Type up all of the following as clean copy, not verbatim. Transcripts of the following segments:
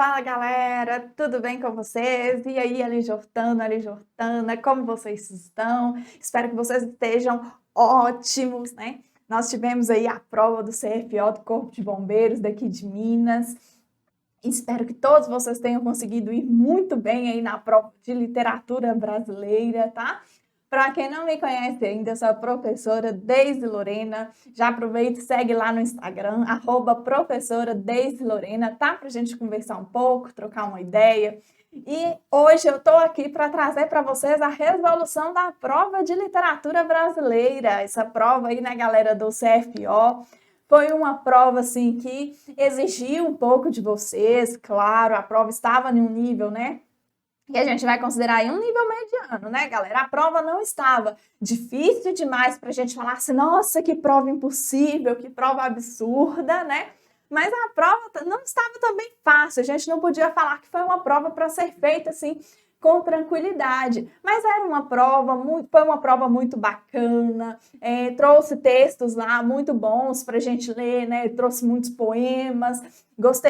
Fala galera, tudo bem com vocês? E aí, Ali Jordana, como vocês estão? Espero que vocês estejam ótimos, né? Nós tivemos aí a prova do CFO, do Corpo de Bombeiros daqui de Minas. Espero que todos vocês tenham conseguido ir muito bem aí na prova de literatura brasileira, tá? Para quem não me conhece ainda, eu sou a professora Deise Lorena. Já aproveita e segue lá no Instagram, professora Deise Lorena, tá? Para a gente conversar um pouco, trocar uma ideia. E hoje eu estou aqui para trazer para vocês a resolução da prova de literatura brasileira. Essa prova aí, né, galera, do CFO. Foi uma prova, assim, que exigiu um pouco de vocês, claro, a prova estava em um nível, né, que a gente vai considerar aí um nível mediano, né, galera? A prova não estava difícil demais para a gente falar assim, nossa, que prova impossível, que prova absurda, né? Mas a prova não estava também fácil, a gente não podia falar que foi uma prova para ser feita assim com tranquilidade, mas era uma prova foi uma prova muito bacana, trouxe textos lá muito bons para a gente ler, né? Trouxe muitos poemas.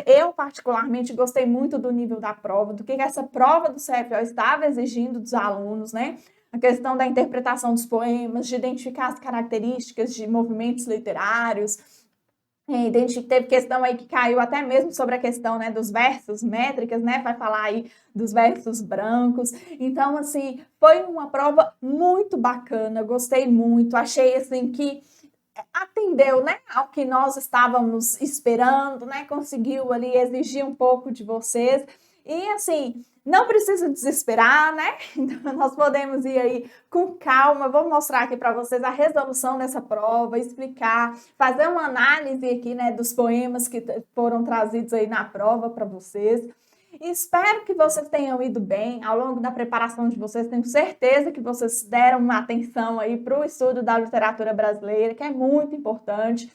Eu particularmente gostei muito do nível da prova, do que essa prova do CFO estava exigindo dos alunos, né? A questão da interpretação dos poemas, de identificar as características de movimentos literários. Teve questão aí que caiu até mesmo sobre a questão, né, dos versos métricas, né, vai falar aí dos versos brancos. Então, assim, foi uma prova muito bacana, gostei muito, achei, assim, que atendeu, né, ao que nós estávamos esperando, né, conseguiu ali exigir um pouco de vocês. E, assim, não precisa desesperar, né? Então, nós podemos ir aí com calma. Vou mostrar aqui para vocês a resolução dessa prova, explicar, fazer uma análise aqui, né, dos poemas que foram trazidos aí na prova para vocês. E espero que vocês tenham ido bem ao longo da preparação de vocês. Tenho certeza que vocês deram uma atenção aí para o estudo da literatura brasileira, que é muito importante.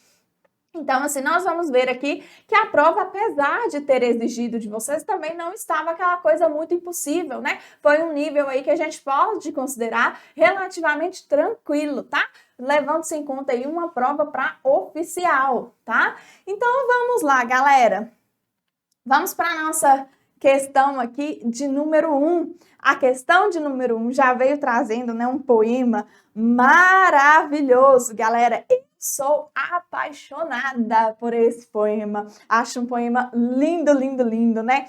Então, assim, nós vamos ver aqui que a prova, apesar de ter exigido de vocês, também não estava aquela coisa muito impossível, né? Foi um nível aí que a gente pode considerar relativamente tranquilo, tá? Levando-se em conta aí uma prova para oficial, tá? Então, vamos lá, galera. Vamos para a nossa questão aqui de número 1. A questão de número 1 já veio trazendo, né, um poema maravilhoso, galera. Sou apaixonada por esse poema. Acho um poema lindo, lindo, lindo, né?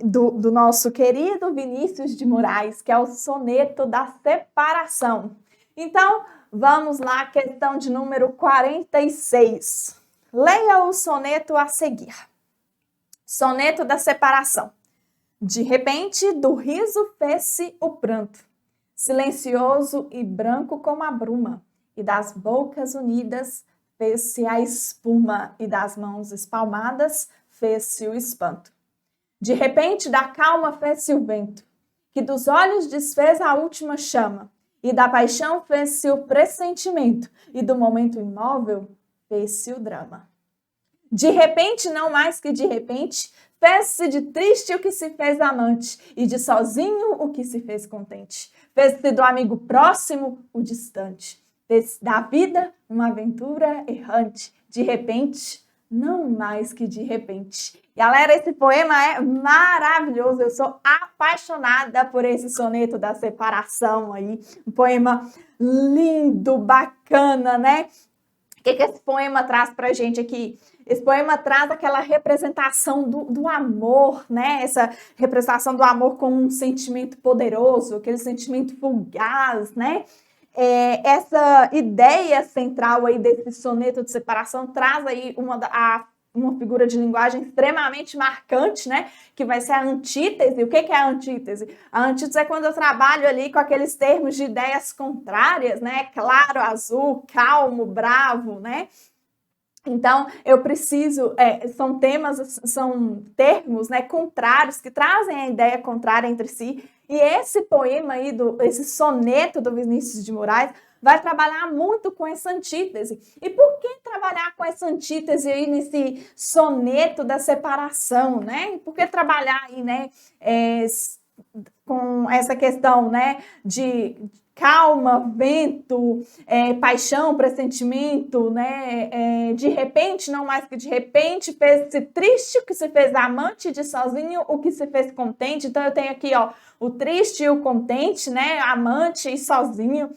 Do nosso querido Vinícius de Moraes, que é o Soneto da Separação. Então, vamos lá, questão de número 46. Leia o soneto a seguir. Soneto da Separação. De repente, do riso fez-se o pranto, silencioso e branco como a bruma, e das bocas unidas fez-se a espuma, e das mãos espalmadas fez-se o espanto. De repente, da calma fez-se o vento, que dos olhos desfez a última chama, e da paixão fez-se o pressentimento, e do momento imóvel fez-se o drama. De repente, não mais que de repente, fez-se de triste o que se fez amante, e de sozinho o que se fez contente. Fez-se do amigo próximo o distante. Fez da vida uma aventura errante. De repente, não mais que de repente. Galera, esse poema é maravilhoso. Eu sou apaixonada por esse soneto da separação aí. Um poema lindo, bacana, né? O que esse poema traz pra gente aqui? Esse poema traz aquela representação do amor, né? Essa representação do amor como um sentimento poderoso, aquele sentimento fugaz, né? Essa ideia central aí desse soneto de separação traz aí uma figura de linguagem extremamente marcante, né? Que vai ser a antítese. O que é a antítese? A antítese é quando eu trabalho ali com aqueles termos de ideias contrárias, né? Claro, azul, calmo, bravo, né? Então, eu preciso, são termos, né, contrários, que trazem a ideia contrária entre si, e esse poema aí, esse soneto do Vinícius de Moraes, vai trabalhar muito com essa antítese. E por que trabalhar com essa antítese aí nesse soneto da separação, né? Por que trabalhar aí, né, com essa questão, né, de calma, vento, paixão, pressentimento, né, de repente, não mais que de repente, fez-se triste, o que se fez amante, de sozinho, o que se fez contente. Então eu tenho aqui, ó, o triste e o contente, né, amante e sozinho.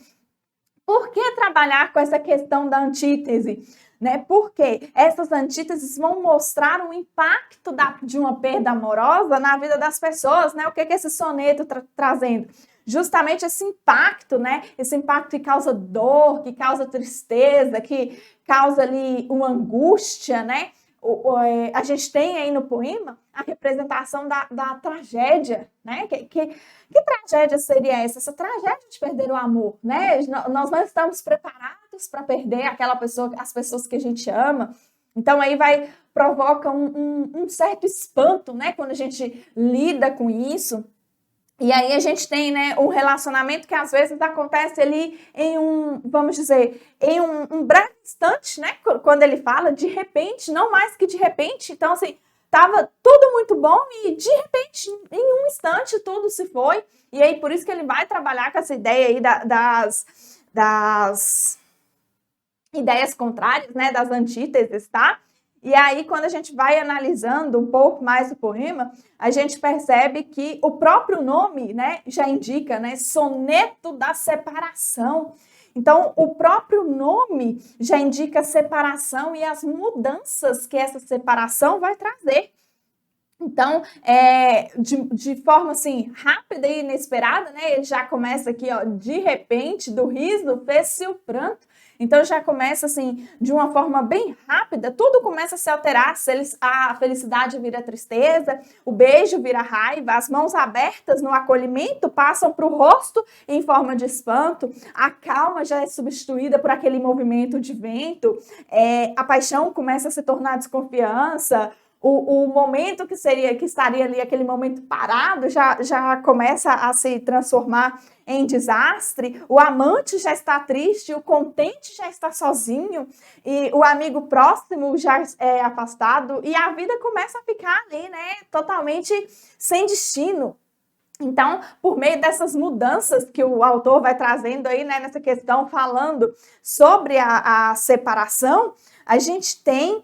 Por que trabalhar com essa questão da antítese? Né? Porque essas antíteses vão mostrar o impacto de uma perda amorosa na vida das pessoas, né? O que esse soneto trazendo? Justamente esse impacto, né? Esse impacto que causa dor, que causa tristeza, que causa ali uma angústia, né? A gente tem aí no poema a representação da tragédia, né? Que tragédia seria essa? Essa tragédia de perder o amor, né? Nós não estamos preparados para perder aquela pessoa, as pessoas que a gente ama. Então aí provoca um certo espanto, né? Quando a gente lida com isso. E aí a gente tem, né, um relacionamento que às vezes acontece ali em vamos dizer, em um breve instante, né? Quando ele fala de repente, não mais que de repente. Então, assim, tava tudo muito bom e de repente, em um instante, tudo se foi. E aí, por isso que ele vai trabalhar com essa ideia aí das ideias contrárias, né? Das antíteses, tá? E aí, quando a gente vai analisando um pouco mais o poema, a gente percebe que o próprio nome, né, já indica, né, soneto da separação. Então, o próprio nome já indica a separação e as mudanças que essa separação vai trazer. Então, de forma assim, rápida e inesperada, né, ele já começa aqui, ó, de repente, do riso fez-se o pranto. Então já começa assim, de uma forma bem rápida, tudo começa a se alterar, a felicidade vira tristeza, o beijo vira raiva, as mãos abertas no acolhimento passam para o rosto em forma de espanto, a calma já é substituída por aquele movimento de vento, a paixão começa a se tornar desconfiança, o momento que estaria ali, aquele momento parado, já começa a se transformar em desastre, o amante já está triste, o contente já está sozinho, e o amigo próximo já é afastado, e a vida começa a ficar ali, né, totalmente sem destino. Então, por meio dessas mudanças que o autor vai trazendo aí, né, nessa questão, falando sobre a separação, a gente tem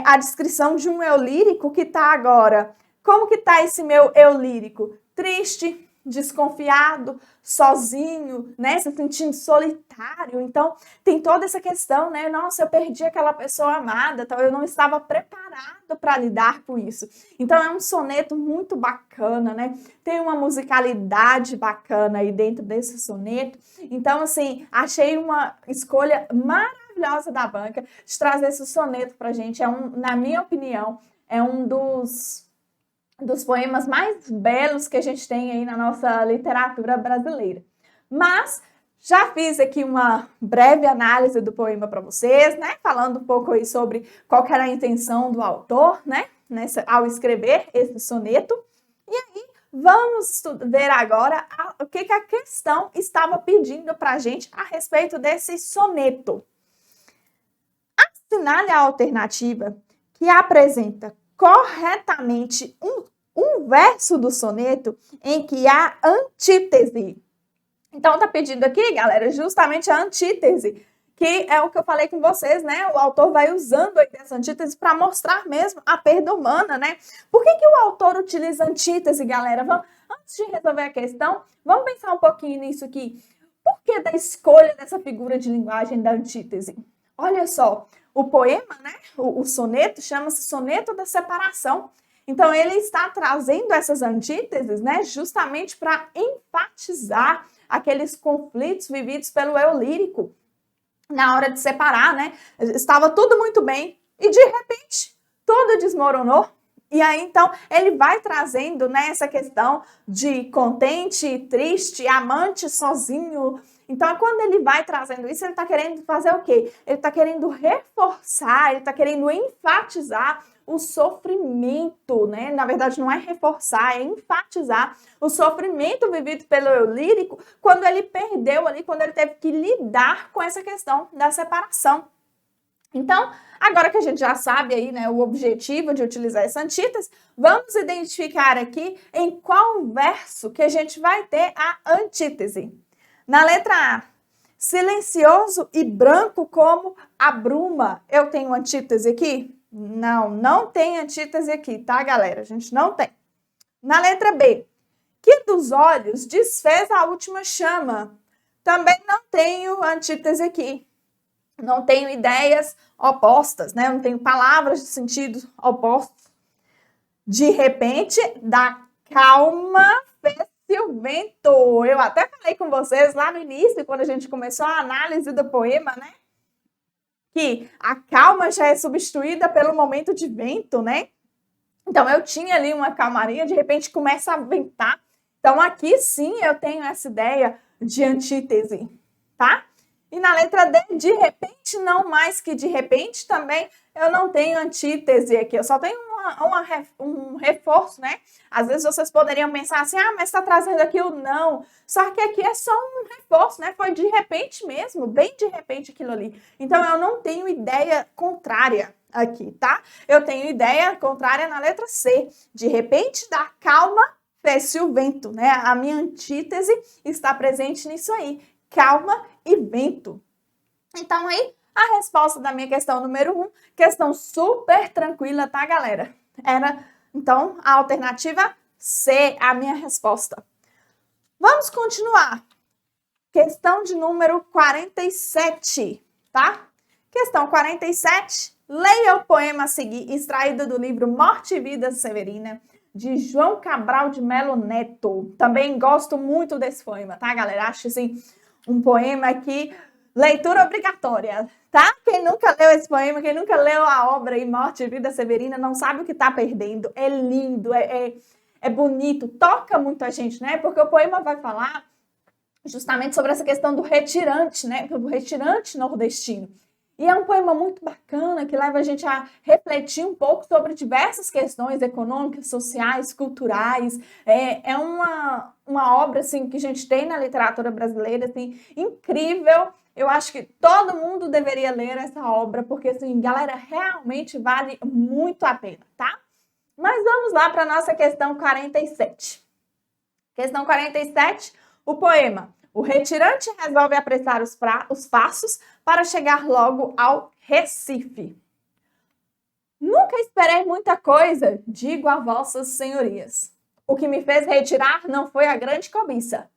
a descrição de um eu lírico que está agora. Como que está esse meu eu lírico? Triste, desconfiado, sozinho, né? Se sentindo solitário. Então, tem toda essa questão, né? Nossa, eu perdi aquela pessoa amada, então eu não estava preparado para lidar com isso. Então, é um soneto muito bacana, né? Tem uma musicalidade bacana aí dentro desse soneto. Então, assim, achei uma escolha maravilhosa da banca de trazer esse soneto pra gente. Na minha opinião, é um dos poemas mais belos que a gente tem aí na nossa literatura brasileira. Mas já fiz aqui uma breve análise do poema para vocês, né? Falando um pouco aí sobre qual que era a intenção do autor, né? Ao escrever esse soneto. E aí, vamos ver agora o que a questão estava pedindo para a gente a respeito desse soneto. Assinale a alternativa que apresenta corretamente um verso do soneto em que há antítese. Então, tá pedindo aqui, galera, justamente a antítese, que é o que eu falei com vocês, né? O autor vai usando aí dessa antítese para mostrar mesmo a perda humana, né? Por que o autor utiliza antítese, galera? Antes de resolver a questão, vamos pensar um pouquinho nisso aqui. Por que da escolha dessa figura de linguagem da antítese? Olha só, o poema, né? O soneto chama-se Soneto da Separação. Então, ele está trazendo essas antíteses, né? Justamente para enfatizar aqueles conflitos vividos pelo eu lírico na hora de separar, né? Estava tudo muito bem e, de repente, tudo desmoronou. E aí, então, ele vai trazendo, né, essa questão de contente, triste, amante sozinho. Então, quando ele vai trazendo isso, ele está querendo fazer o quê? Ele está querendo reforçar, ele está querendo enfatizar o sofrimento, né? Na verdade, não é reforçar, é enfatizar o sofrimento vivido pelo eu lírico quando ele perdeu ali, quando ele teve que lidar com essa questão da separação. Então, agora que a gente já sabe aí, né, o objetivo de utilizar essa antítese, vamos identificar aqui em qual verso que a gente vai ter a antítese. Na letra A, silencioso e branco como a bruma. Eu tenho antítese aqui? Não, não tem antítese aqui, tá, galera? A gente não tem. Na letra B, que dos olhos desfez a última chama. Também não tenho antítese aqui. Não tenho ideias opostas, né? Não tenho palavras de sentido opostos. De repente, da calma fez-se o vento. Eu até falei com vocês lá no início, quando a gente começou a análise do poema, né? Que a calma já é substituída pelo momento de vento, né? Então, eu tinha ali uma calmaria, de repente começa a ventar. Então, aqui sim eu tenho essa ideia de antítese, tá? E na letra D, de repente, não mais que de repente, também eu não tenho antítese aqui. Eu só tenho um reforço, né? Às vezes vocês poderiam pensar assim, ah, mas está trazendo aqui o não. Só que aqui é só um reforço, né? Foi de repente mesmo, bem de repente aquilo ali. Então, eu não tenho ideia contrária aqui, tá? Eu tenho ideia contrária na letra C. De repente, da calma, fez-se o vento, né? A minha antítese está presente nisso aí. Calma e vento. Então, aí, a resposta da minha questão número 1, questão super tranquila, tá, galera? Era, então, a alternativa C, a minha resposta. Vamos continuar. Questão de número 47, tá? Questão 47, leia o poema a seguir, extraído do livro Morte e Vida Severina, de João Cabral de Melo Neto. Também gosto muito desse poema, tá, galera? Acho, assim, um poema que, leitura obrigatória, tá? Quem nunca leu esse poema, quem nunca leu a obra aí, Morte e Vida Severina, não sabe o que tá perdendo. É lindo, é bonito, toca muito a gente, né? Porque o poema vai falar justamente sobre essa questão do retirante, né? Do retirante nordestino. E é um poema muito bacana que leva a gente a refletir um pouco sobre diversas questões econômicas, sociais, culturais. É uma obra assim, que a gente tem na literatura brasileira assim, incrível. Eu acho que todo mundo deveria ler essa obra, porque, assim, galera, realmente vale muito a pena, tá? Mas vamos lá para a nossa questão 47. Questão 47, o poema. O retirante resolve apressar os passos para chegar logo ao Recife. Nunca esperei muita coisa, digo a vossas senhorias. O que me fez retirar não foi a grande cobiça.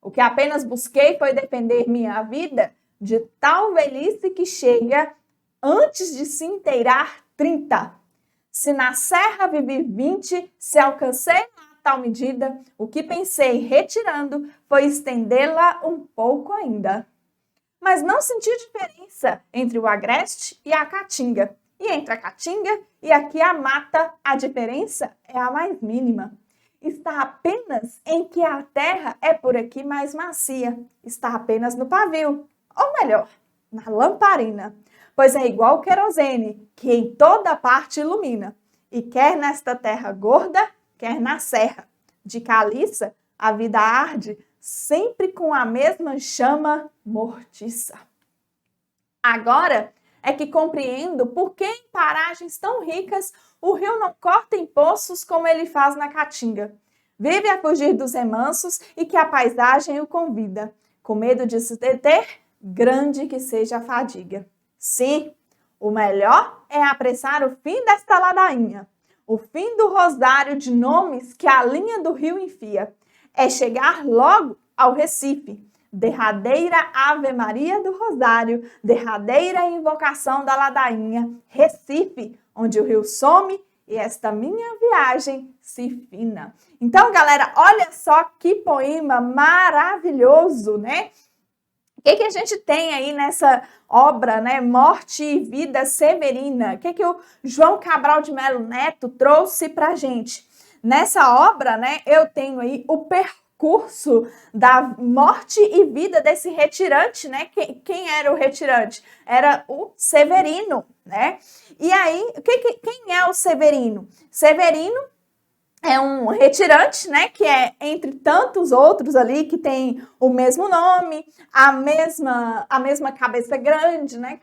O que apenas busquei foi defender minha vida de tal velhice que chega antes de se inteirar 30. Se na serra vivi 20, se alcancei tal medida, o que pensei retirando foi estendê-la um pouco ainda. Mas não senti diferença entre o agreste e a caatinga. E entre a caatinga e aqui a mata, a diferença é a mais mínima. Está apenas em que a terra é por aqui mais macia. Está apenas no pavio, ou melhor, na lamparina. Pois é igual o querosene, que em toda parte ilumina. E quer nesta terra gorda, quer na serra. De caliça, a vida arde, sempre com a mesma chama mortiça. Agora é que compreendo por que em paragens tão ricas o rio não corta em poços como ele faz na caatinga. Vive a fugir dos remansos e que a paisagem o convida. Com medo de se deter, grande que seja a fadiga. Sim, o melhor é apressar o fim desta ladainha. O fim do rosário de nomes que a linha do rio enfia. É chegar logo ao Recife. Derradeira Ave Maria do Rosário, derradeira invocação da ladainha. Recife, onde o rio some e esta minha viagem se fina. Então, galera, olha só que poema maravilhoso, né? O que a gente tem aí nessa obra, né? Morte e Vida Severina? O que o João Cabral de Melo Neto trouxe pra gente? Nessa obra, né, eu tenho aí o percurso da morte e vida desse retirante, né? Quem era o retirante? Era o Severino, né? E aí, quem é o Severino? Severino é um retirante, né, que é entre tantos outros ali que tem o mesmo nome, a mesma cabeça grande, né,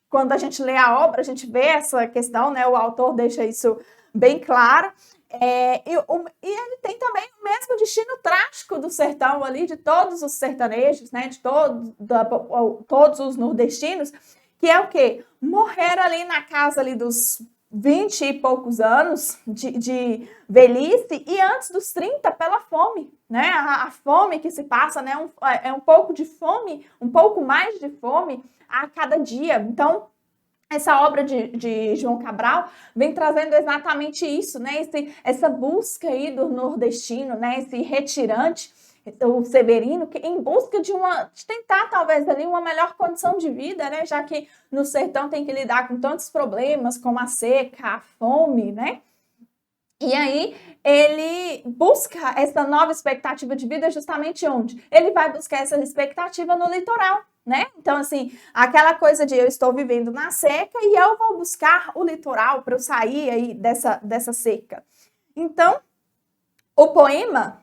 quando a gente lê a obra, a gente vê essa questão, né? O autor deixa isso bem claro. E ele tem também o mesmo destino trágico do sertão ali, de todos os sertanejos, né? De todos os nordestinos, que é o quê? Morrer ali na casa ali dos 20 e poucos anos de velhice e antes dos 30 pela fome, né? A fome que se passa, né? É um pouco de fome, um pouco mais de fome a cada dia. Então, essa obra de João Cabral vem trazendo exatamente isso, né? Essa busca aí do nordestino, né? Esse retirante, o Severino, que em busca de tentar talvez ali uma melhor condição de vida, né? Já que no sertão tem que lidar com tantos problemas, como a seca, a fome, né? E aí ele busca essa nova expectativa de vida justamente onde? Ele vai buscar essa expectativa no litoral, né? Então, assim, aquela coisa de eu estou vivendo na seca e eu vou buscar o litoral para eu sair aí dessa seca. Então, o poema,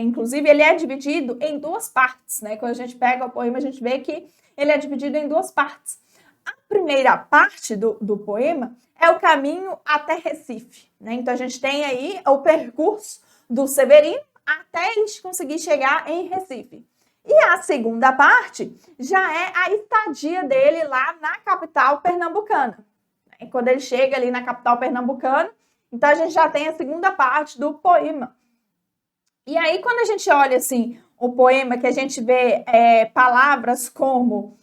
inclusive, ele é dividido em duas partes, né? Quando a gente pega o poema, a gente vê que ele é dividido em duas partes. A primeira parte do poema é o caminho até Recife, né? Então, a gente tem aí o percurso do Severino até ele conseguir chegar em Recife. E a segunda parte já é a estadia dele lá na capital pernambucana. Quando ele chega ali na capital pernambucana, então a gente já tem a segunda parte do poema. E aí, quando a gente olha assim o poema, que a gente vê palavras como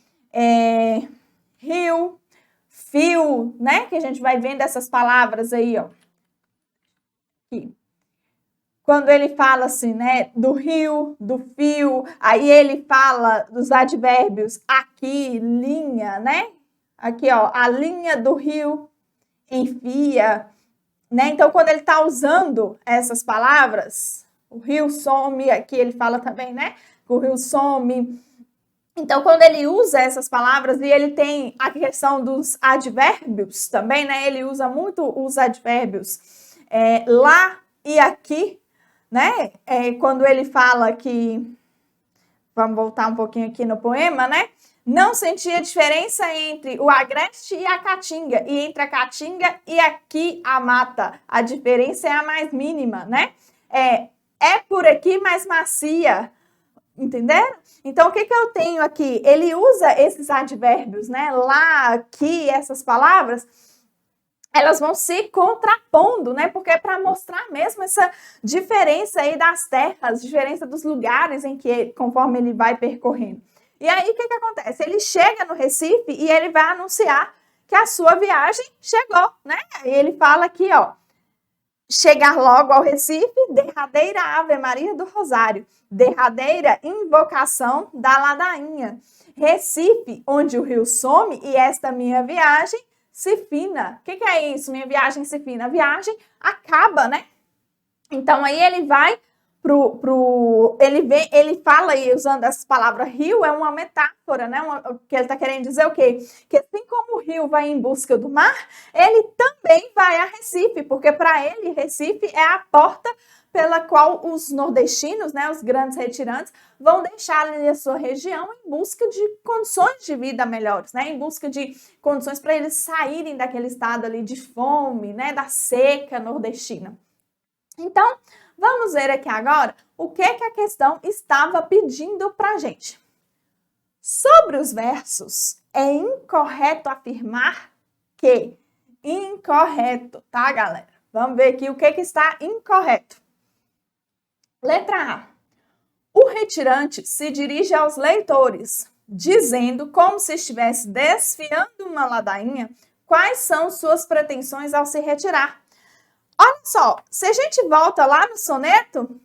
rio, fio, né? Que a gente vai vendo essas palavras aí, ó. Aqui. Quando ele fala assim, né, do rio, do fio, aí ele fala dos advérbios aqui, linha, né? Aqui, ó, a linha do rio enfia, né? Então, quando ele está usando essas palavras, o rio some, aqui ele fala também, né? O rio some. Então, quando ele usa essas palavras, e ele tem a questão dos advérbios também, né? Ele usa muito os advérbios lá e aqui, né? Quando ele fala que, vamos voltar um pouquinho aqui no poema, né? Não sentia diferença entre o agreste e a caatinga, e entre a caatinga e aqui a mata. A diferença é a mais mínima, né? É por aqui mais macia, entenderam? Então, o que eu tenho aqui? Ele usa esses advérbios, né? Lá, aqui, essas palavras, elas vão se contrapondo, né? Porque é para mostrar mesmo essa diferença aí das terras, diferença dos lugares em que, conforme ele vai percorrendo. E aí, o que acontece? Ele chega no Recife e ele vai anunciar que a sua viagem chegou, né? E ele fala aqui, ó, chegar logo ao Recife, derradeira Ave Maria do Rosário, derradeira invocação da ladainha. Recife, onde o rio some e esta minha viagem se fina. O que é isso? Minha viagem se fina. A viagem acaba, né? Então, aí ele vai ele fala aí, usando essa palavra rio, é uma metáfora, né? Que ele está querendo dizer o quê? Que assim como o rio vai em busca do mar, ele também vai a Recife, porque para ele, Recife é a porta pela qual os nordestinos, né, os grandes retirantes, vão deixar ali a sua região em busca de condições de vida melhores, né? Em busca de condições para eles saírem daquele estado ali de fome, né, da seca nordestina. Então, vamos ver aqui agora o que a questão estava pedindo para a gente. Sobre os versos, é incorreto afirmar que... Incorreto, tá, galera? Vamos ver aqui o que está incorreto. Letra A. O retirante se dirige aos leitores, dizendo, como se estivesse desfiando uma ladainha, quais são suas pretensões ao se retirar. Olha só, se a gente volta lá no soneto,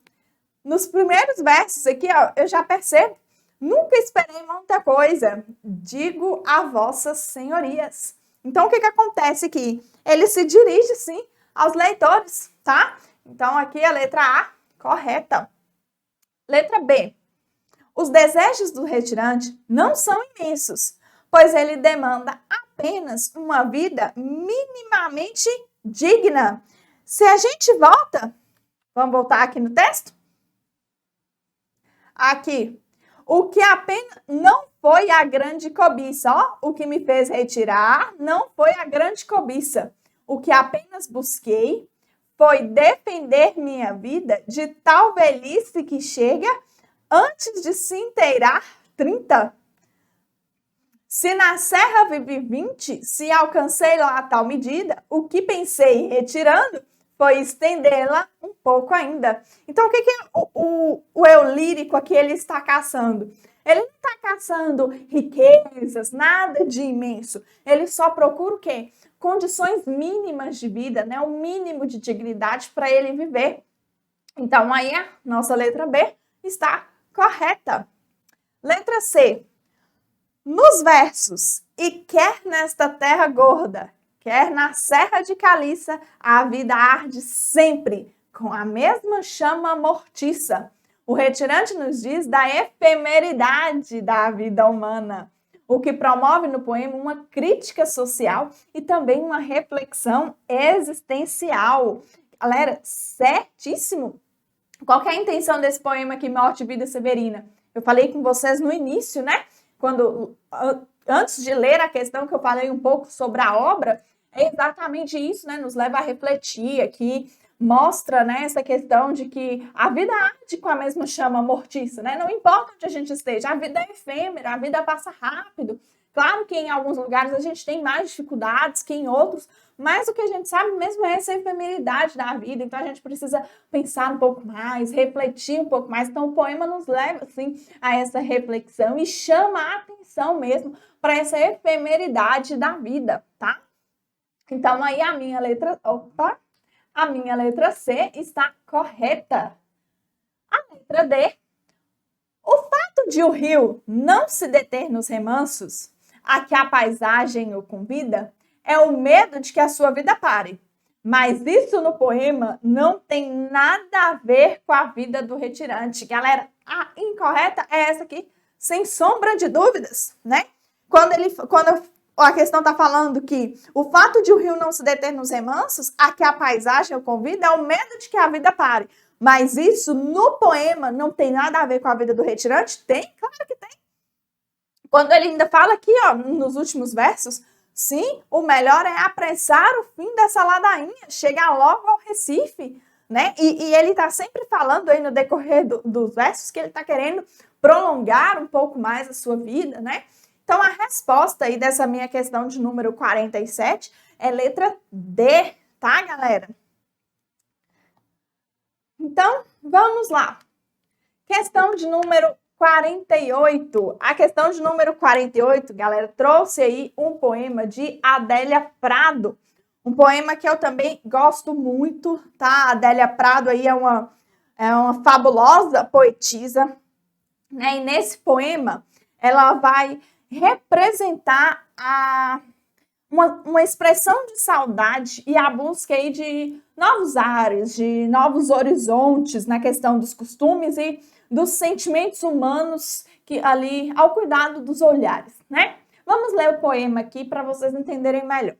nos primeiros versos aqui, ó, eu já percebo, nunca esperei muita coisa, digo a vossas senhorias. Então, o que acontece aqui? Ele se dirige, sim, aos leitores, tá? Então, aqui a letra A, correta. Letra B. Os desejos do retirante não são imensos, pois ele demanda apenas uma vida minimamente digna. Se a gente volta, vamos voltar aqui no texto? Aqui. O que apenas não foi a grande cobiça, ó, o que me fez retirar não foi a grande cobiça. O que apenas busquei foi defender minha vida de tal velhice que chega antes de se inteirar 30. Se na serra vivi 20, se alcancei lá a tal medida, o que pensei retirando foi estendê-la um pouco ainda. Então, o que o eu lírico aqui ele está caçando? Ele não está caçando riquezas, nada de imenso. Ele só procura o quê? Condições mínimas de vida, né? O mínimo de dignidade para ele viver. Então, aí a nossa letra B está correta. Letra C. Nos versos, e quer nesta terra gorda, quer na serra de caliça, a vida arde sempre, com a mesma chama mortiça. O retirante nos diz da efemeridade da vida humana, o que promove no poema uma crítica social e também uma reflexão existencial. Galera, certíssimo! Qual que é a intenção desse poema aqui, Morte e Vida Severina? Eu falei com vocês no início, né? Antes de ler a questão que eu falei um pouco sobre a obra, é exatamente isso, né? Nos leva a refletir aqui, mostra, né, essa questão de que a vida arde com a mesma chama mortiça, né? Não importa onde a gente esteja, a vida é efêmera, a vida passa rápido. Claro que em alguns lugares a gente tem mais dificuldades que em outros, mas o que a gente sabe mesmo é essa efemeridade da vida, então a gente precisa pensar um pouco mais, refletir um pouco mais. Então o poema nos leva, assim, a essa reflexão e chama a atenção mesmo para essa efemeridade da vida, tá? Então aí a minha letra C está correta. A letra D. O fato de o rio não se deter nos remansos, a que a paisagem o convida, é o medo de que a sua vida pare. Mas isso no poema não tem nada a ver com a vida do retirante. Galera, a incorreta é essa aqui, sem sombra de dúvidas, né? Quando a questão está falando que o fato de o rio não se deter nos remansos, a que a paisagem o convida, é o medo de que a vida pare. Mas isso no poema não tem nada a ver com a vida do retirante? Tem? Claro que tem. Quando ele ainda fala aqui, ó, nos últimos versos, sim, o melhor é apressar o fim dessa ladainha, chegar logo ao Recife, né? E ele está sempre falando aí no decorrer dos versos que ele está querendo prolongar um pouco mais a sua vida, né? Então, a resposta aí dessa minha questão de número 47 é letra D, tá, galera? Então, vamos lá. Questão de número 48. A questão de número 48, galera, trouxe aí um poema de Adélia Prado. Um poema que eu também gosto muito, tá? Adélia Prado aí é uma fabulosa poetisa, né? E nesse poema, ela vai representar uma expressão de saudade e a busca aí de novos ares, de novos horizontes na questão dos costumes e dos sentimentos humanos que ali ao cuidado dos olhares, né? Vamos ler o poema aqui para vocês entenderem melhor.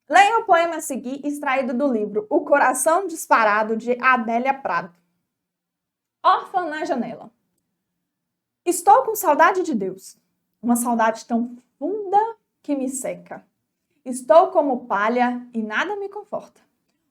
Leia o poema a seguir, extraído do livro O Coração Disparado, de Adélia Prado. Órfã na janela. Estou com saudade de Deus, uma saudade tão funda que me seca. Estou como palha e nada me conforta.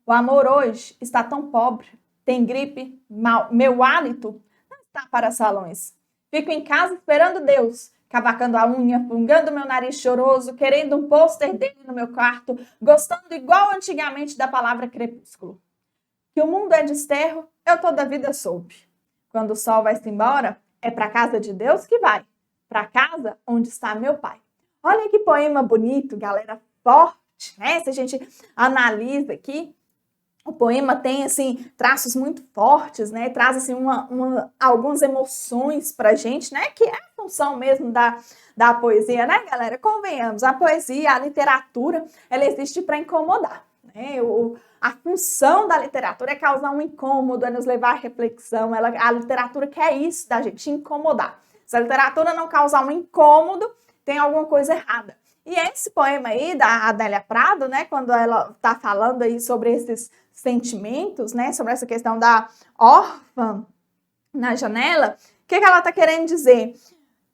O amor hoje está tão pobre, tem gripe, meu hálito não está para salões. Fico em casa esperando Deus, cavacando a unha, fungando meu nariz choroso, querendo um pôster dele no meu quarto, gostando igual antigamente da palavra crepúsculo. Que o mundo é desterro, eu toda a vida soube. Quando o sol vai-se embora, é para a casa de Deus que vai, para casa onde está meu pai. Olha que poema bonito, galera, forte, né? Se a gente analisa aqui, o poema tem, assim, traços muito fortes, né? Traz, assim, algumas emoções pra gente, né? Que é a função mesmo da poesia, né, galera? Convenhamos, a poesia, a literatura, ela existe para incomodar, né? A função da literatura é causar um incômodo, é nos levar à reflexão. A literatura quer isso da gente, incomodar. Se a literatura não causar um incômodo, tem alguma coisa errada. E esse poema aí da Adélia Prado, né, quando ela está falando aí sobre esses sentimentos, né, sobre essa questão da órfã na janela, o que ela está querendo dizer?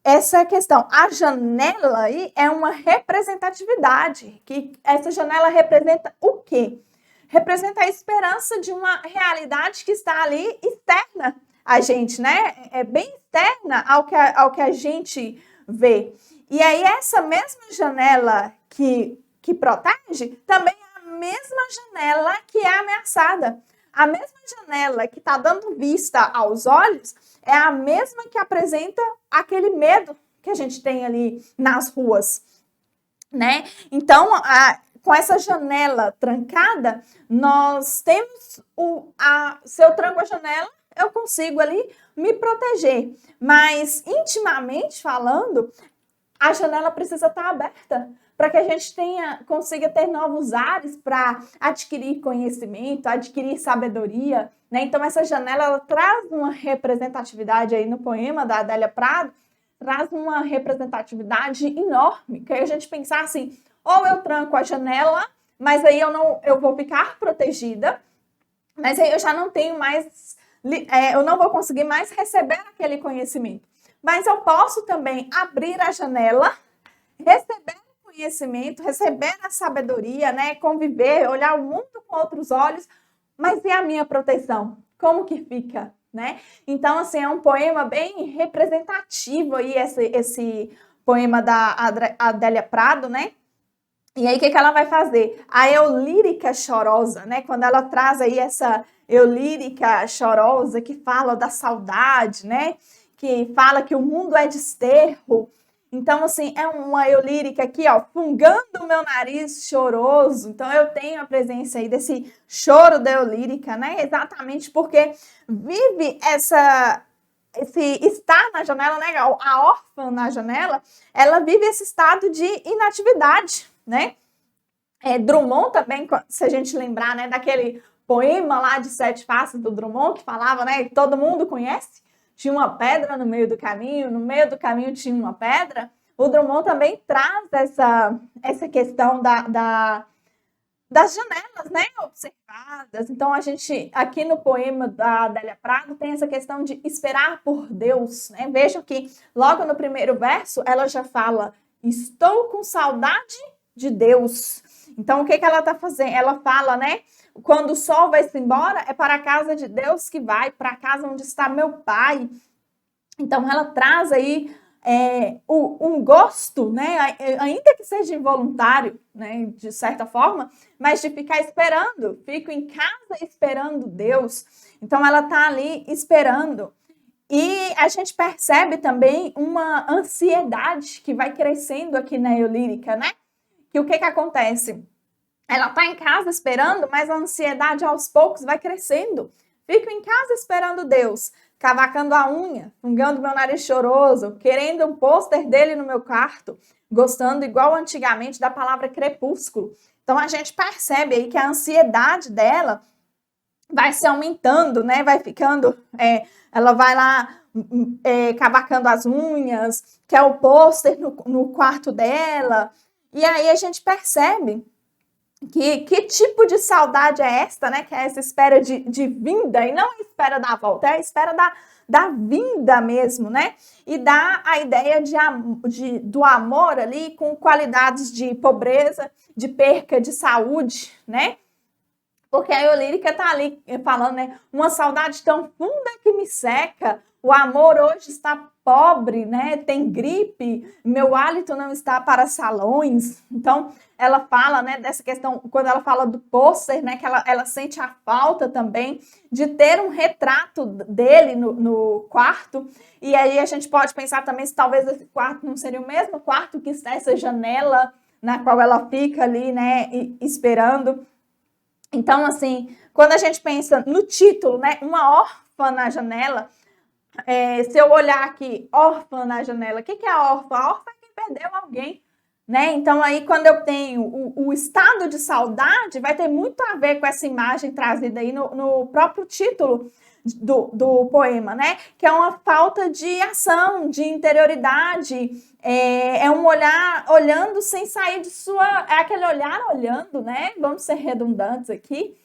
Essa questão, a janela aí é uma representatividade, que essa janela representa o quê? Representa a esperança de uma realidade que está ali externa a gente, né? É bem externa ao que a gente vê. E aí essa mesma janela que protege, também é a mesma janela que é ameaçada. A mesma janela que está dando vista aos olhos é a mesma que apresenta aquele medo que a gente tem ali nas ruas, né? Então, com essa janela trancada, nós temos se eu tranco a janela, eu consigo ali me proteger. Mas, intimamente falando, a janela precisa estar aberta para que a gente consiga ter novos ares para adquirir conhecimento, adquirir sabedoria, né? Então, essa janela ela traz uma representatividade aí no poema da Adélia Prado, traz uma representatividade enorme, que aí a gente pensar assim, ou eu tranco a janela, mas aí eu vou ficar protegida, mas aí eu já não tenho mais, eu não vou conseguir mais receber aquele conhecimento. Mas eu posso também abrir a janela, receber o conhecimento, receber a sabedoria, né? Conviver, olhar o mundo com outros olhos, mas e a minha proteção? Como que fica, né? Então, assim, é um poema bem representativo aí, esse poema da Adélia Prado, né? E aí, o que ela vai fazer? A eulírica chorosa, né? Quando ela traz aí essa eulírica chorosa que fala da saudade, né? Que fala que o mundo é desterro. Então, assim, é uma eulírica aqui, ó, fungando o meu nariz choroso. Então, eu tenho a presença aí desse choro da eulírica, né? Exatamente porque vive esse estar na janela, né? A órfã na janela, ela vive esse estado de inatividade, né? Drummond também, se a gente lembrar, né, daquele poema lá de Sete Faces do Drummond, que falava, né, que todo mundo conhece, tinha uma pedra no meio do caminho tinha uma pedra. O Drummond também traz essa questão das janelas, né, observadas. Então, a gente, aqui no poema da Adélia Prado, tem essa questão de esperar por Deus, né? Vejam que logo no primeiro verso, ela já fala, estou com saudade de Deus. Então, o que ela está fazendo? Ela fala, né? Quando o sol vai-se embora, é para a casa de Deus que vai, para a casa onde está meu pai. Então, ela traz aí um gosto, né? Ainda que seja involuntário, né? De certa forma, mas de ficar esperando. Fico em casa esperando Deus. Então, ela está ali esperando. E a gente percebe também uma ansiedade que vai crescendo aqui na eulírica, né? Que o que acontece? Ela está em casa esperando, mas a ansiedade aos poucos vai crescendo. Fico em casa esperando Deus, cavacando a unha, fungando meu nariz choroso, querendo um pôster dele no meu quarto, gostando igual antigamente da palavra crepúsculo. Então a gente percebe aí que a ansiedade dela vai se aumentando, né? Vai ficando, ela vai lá cavacando as unhas, quer o pôster no quarto dela. E aí a gente percebe que tipo de saudade é esta, né? Que é essa espera de vinda, e não a espera da volta, é a espera da vinda mesmo, né? E dá a ideia do amor ali com qualidades de pobreza, de perca de saúde, né? Porque a eulírica está ali falando, né? Uma saudade tão funda que me seca. O amor hoje está pobre, né? Tem gripe. Meu hálito não está para salões. Então, ela fala, né? Dessa questão, quando ela fala do pôster, né? Que ela sente a falta também de ter um retrato dele no quarto. E aí a gente pode pensar também se talvez esse quarto não seria o mesmo quarto que está essa janela na qual ela fica ali, né? Esperando. Então, assim, quando a gente pensa no título, né, uma órfã na janela, se eu olhar aqui, órfã na janela, o que é a órfã? A órfã é quem perdeu alguém, né? Então, aí, quando eu tenho o estado de saudade, vai ter muito a ver com essa imagem trazida aí no próprio título do poema, né? Que é uma falta de ação, de interioridade, um olhar olhando sem sair de sua... É aquele olhar olhando, né? Vamos ser redundantes aqui.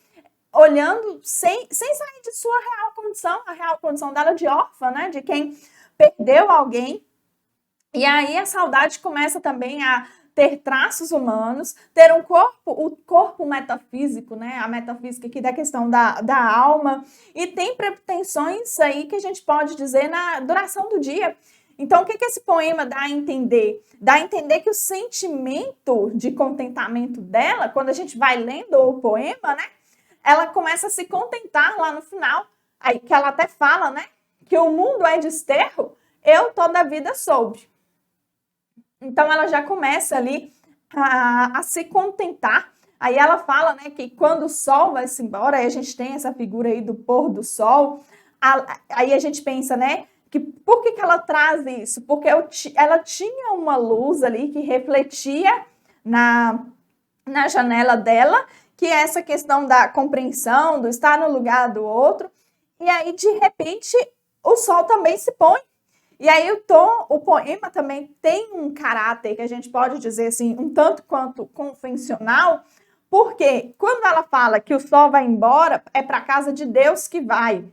olhando sem sair de sua real condição, a real condição dela de órfã, né? De quem perdeu alguém. E aí a saudade começa também a ter traços humanos, ter um corpo, o corpo metafísico, né? A metafísica aqui da questão da alma, e tem pretensões aí que a gente pode dizer na duração do dia. Então, o que esse poema dá a entender? Dá a entender que o sentimento de contentamento dela, quando a gente vai lendo o poema, né? Ela começa a se contentar lá no final, aí que ela até fala, né? Que o mundo é desterro, eu toda a vida soube. Então, ela já começa ali a se contentar. Aí ela fala, né, que quando o sol vai-se embora, aí a gente tem essa figura aí do pôr do sol, aí a gente pensa, né, que por que ela traz isso? Porque ela tinha uma luz ali que refletia na janela dela, que é essa questão da compreensão, do estar no lugar do outro, e aí, de repente, o sol também se põe. E aí o poema também tem um caráter que a gente pode dizer assim, um tanto quanto convencional, porque quando ela fala que o sol vai embora, é para a casa de Deus que vai.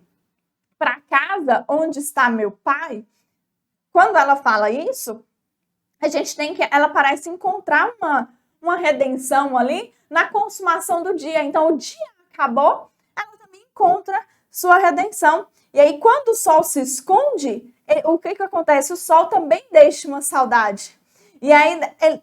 Para a casa onde está meu pai, quando ela fala isso, a gente tem que, ela parece encontrar uma redenção ali na consumação do dia. Então o dia acabou, ela também encontra sua redenção. E aí quando o sol se esconde, o que acontece? O sol também deixa uma saudade. E aí,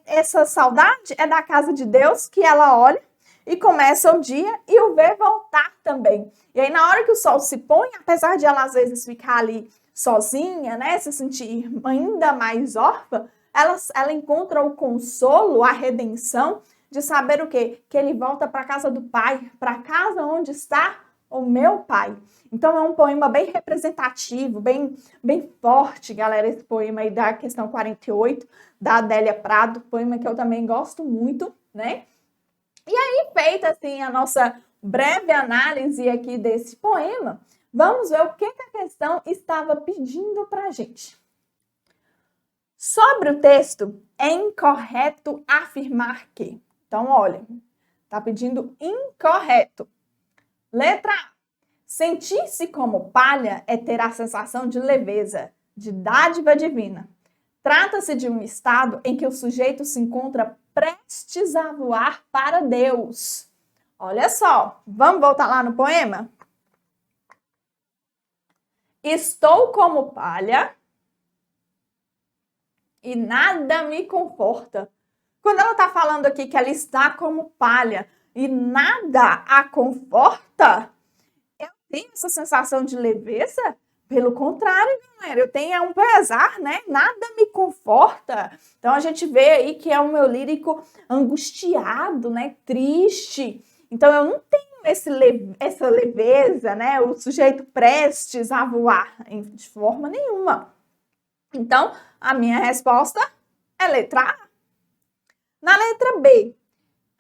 essa saudade é da casa de Deus, que ela olha e começa o dia e o vê voltar também. E aí, na hora que o sol se põe, apesar de ela às vezes ficar ali sozinha, né, se sentir ainda mais órfã, ela encontra o consolo, a redenção de saber o quê? Que ele volta para a casa do pai, para a casa onde está o meu pai. Então é um poema bem representativo, bem forte, galera, esse poema aí da questão 48, da Adélia Prado, poema que eu também gosto muito, né? E aí, feita assim a nossa breve análise aqui desse poema, vamos ver o que a questão estava pedindo pra gente. Sobre o texto, é incorreto afirmar que. Então, olha, tá pedindo incorreto. Letra A. Sentir-se como palha é ter a sensação de leveza, de dádiva divina. Trata-se de um estado em que o sujeito se encontra prestes a voar para Deus. Olha só, vamos voltar lá no poema? Estou como palha e nada me conforta. Quando ela está falando aqui que ela está como palha e nada a conforta, tem essa sensação de leveza? Pelo contrário, galera, eu tenho um pesar, né? Nada me conforta. Então a gente vê aí que é um meu lírico angustiado, né? Triste. Então eu não tenho essa leveza, né? O sujeito prestes a voar de forma nenhuma. Então a minha resposta é letra A. Na letra B,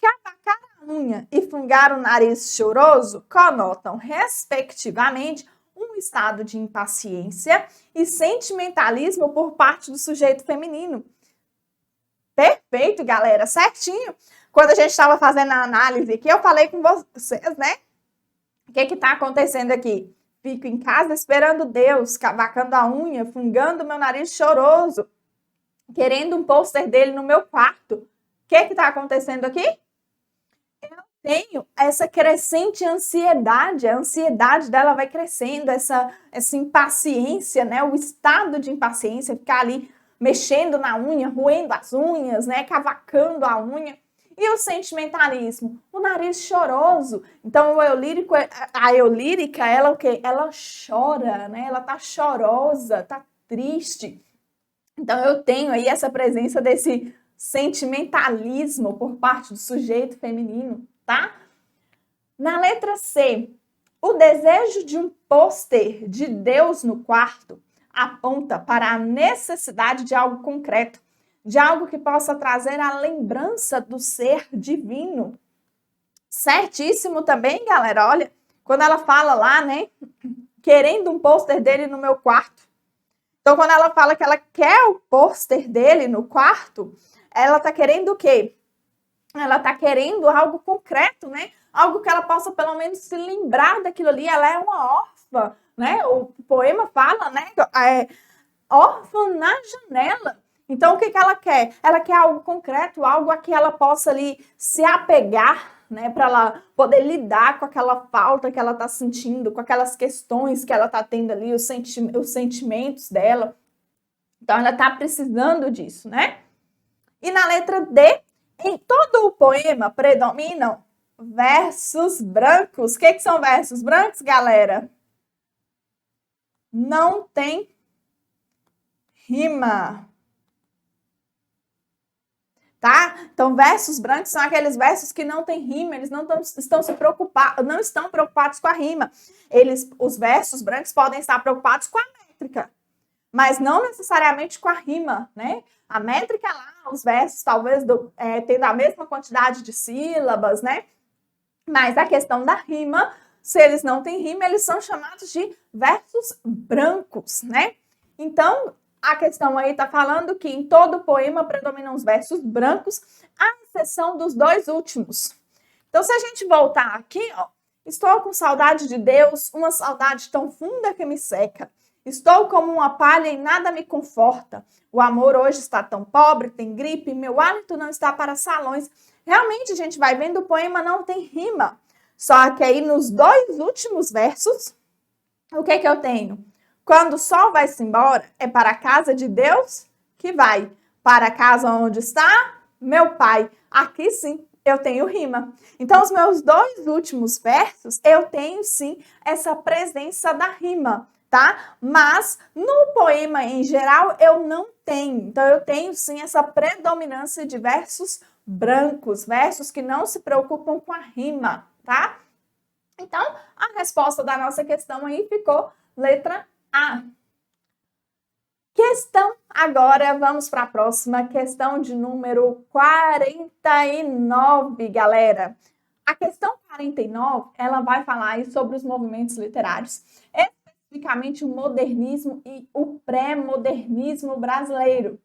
cavacar a unha e fungar o nariz choroso conotam, respectivamente, um estado de impaciência e sentimentalismo por parte do sujeito feminino. Perfeito, galera, certinho. Quando a gente estava fazendo a análise aqui, eu falei com vocês, né? O que está acontecendo aqui? Fico em casa esperando Deus, cavacando a unha, fungando meu nariz choroso, querendo um pôster dele no meu quarto. O que está acontecendo aqui? Tenho essa crescente ansiedade, a ansiedade dela vai crescendo, essa impaciência, né? O estado de impaciência, ficar ali mexendo na unha, roendo as unhas, né? Cavacando a unha. E o sentimentalismo, o nariz choroso. Então, a eulírica, ela o quê? Ela chora, né? Ela tá chorosa, tá triste. Então, eu tenho aí essa presença desse sentimentalismo por parte do sujeito feminino. Tá? Na letra C, o desejo de um pôster de Deus no quarto aponta para a necessidade de algo concreto, de algo que possa trazer a lembrança do ser divino. Certíssimo também, galera. Olha, quando ela fala lá, né, querendo um pôster dele no meu quarto. Então, quando ela fala que ela quer o pôster dele no quarto, ela tá querendo o quê? Ela está querendo algo concreto, né? algo que ela possa pelo menos se lembrar daquilo ali. Ela é uma órfã, né? O poema fala, né? Órfã na janela. Então, o que ela quer? Ela quer algo concreto, algo a que ela possa ali se apegar, né, para ela poder lidar com aquela falta que ela está sentindo, com aquelas questões que ela está tendo ali, os sentimentos dela. Então, ela está precisando disso, né? E na letra D, em todo o poema predominam versos brancos. O que são versos brancos, galera? Não tem rima. Tá? Então, versos brancos são aqueles versos que não têm rima, eles não estão preocupados com a rima. Os versos brancos podem estar preocupados com a métrica, mas não necessariamente com a rima, né? A métrica lá, os versos talvez tendo a mesma quantidade de sílabas, né? Mas a questão da rima, se eles não têm rima, eles são chamados de versos brancos, né? Então, a questão aí está falando que em todo o poema predominam os versos brancos, à exceção dos dois últimos. Então, se a gente voltar aqui, ó, estou com saudade de Deus, uma saudade tão funda que me seca. Estou como uma palha e nada me conforta. O amor hoje está tão pobre, tem gripe, meu hálito não está para salões. Realmente, a gente vai vendo, o poema não tem rima. Só que aí, nos dois últimos versos, o que eu tenho? Quando o sol vai-se embora, é para a casa de Deus que vai. Para a casa onde está meu pai. Aqui sim, eu tenho rima. Então, os meus dois últimos versos, eu tenho sim essa presença da rima, tá? Mas no poema em geral, eu não tenho. Então, eu tenho sim essa predominância de versos brancos, versos que não se preocupam com a rima, tá? Então, a resposta da nossa questão aí ficou letra A. Questão agora, vamos para a próxima, questão de número 49, galera. A questão 49, ela vai falar aí sobre os movimentos literários, especificamente o modernismo e o pré-modernismo brasileiro.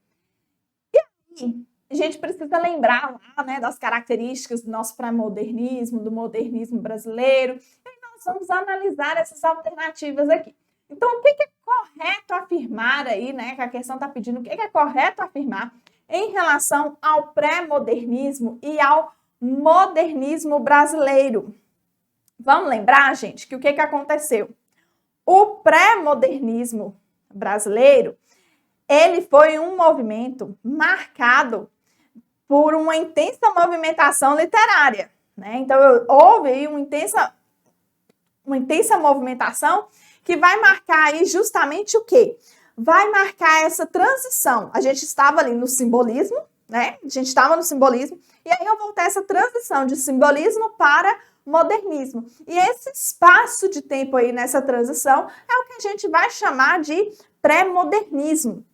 E aí, a gente precisa lembrar lá, né, das características do nosso pré-modernismo, do modernismo brasileiro, e aí nós vamos analisar essas alternativas aqui. Então, o que é correto afirmar aí, né, que a questão está pedindo, o que é correto afirmar em relação ao pré-modernismo e ao modernismo brasileiro? Vamos lembrar, gente, que o que aconteceu? O pré-modernismo brasileiro, ele foi um movimento marcado por uma intensa movimentação literária, né? Então, houve aí uma intensa movimentação que vai marcar aí justamente o quê? Vai marcar essa transição. A gente estava ali no simbolismo, né? A gente estava no simbolismo, e aí eu voltei essa transição de simbolismo para modernismo. E esse espaço de tempo aí nessa transição é o que a gente vai chamar de pré-modernismo.